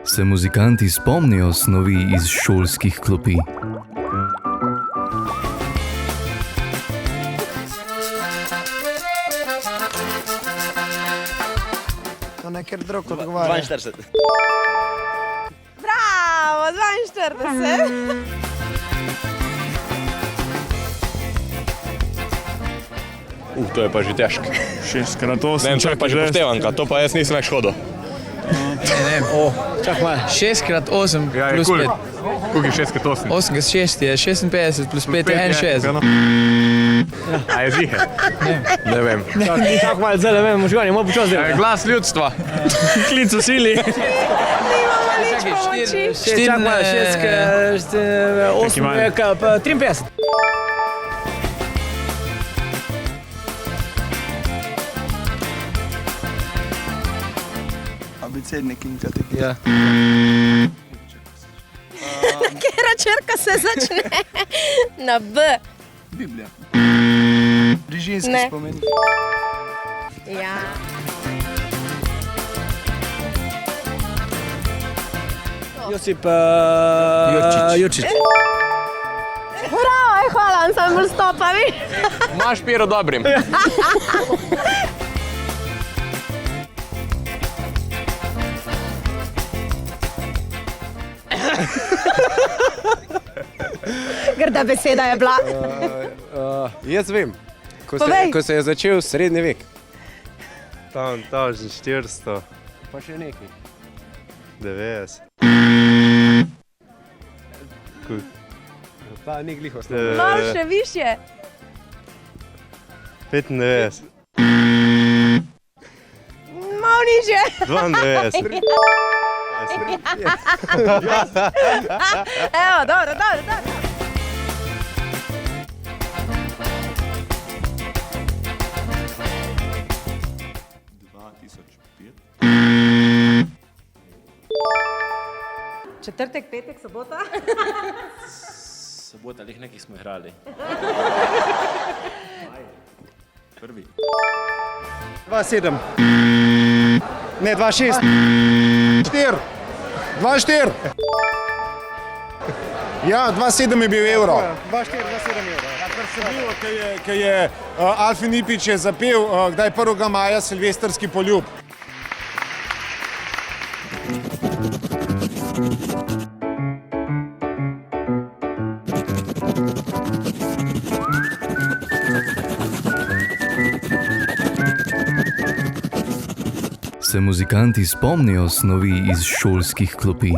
Se muzikanti spomnijo snovi iz šolskih klopi? To nekaj drug odgovarja. 42. Bravo, 42. To je pa že težko. 6x8. Ne vem, čak pa že poštevanka, to pa jaz nisem več hodil. Čak malo. 6x8 plus 5. Koliko je 6x8? 8x6 je 56 plus 5 je 61. A je zihe? Ne vem. Čak malo zdaj, ne vem, možgani, malo počas delati. Glas ljudstva. Klic v sili. Nimamo nič pomoči. Čak malo, 6x8 je 53. Abecednik in kategorija. Ja. Katera črka se začne na B? Biblija. Brižinski Ne. spomenik. Ja. Josip Jurčič. Bravo, hvala, ansambl stopa, vi. Imaš Pero dobrim. Grda beseda je bila. Jaz vem, Povej. ko se je začel srednji vek. Tam že 400, Pa še nekaj. 90. Ta ni glih osnovno. Malo še više. 95, Malo nižje. 92. Evo, dobro, dobro, dobro. Četrtek, petek, sobota. Sobota, lih nekaj smo igrali. 2,7. Ne, 2,6. 4. 2,4. Ja, 2,7 je bil evro. 2,4, 2,7 evro. Kar se bilo, ko je Alfi Nipič je zapel, kdaj 1. maja silvestrski poljub. Se muzikanti spomnijo snovi iz šolskih klopi?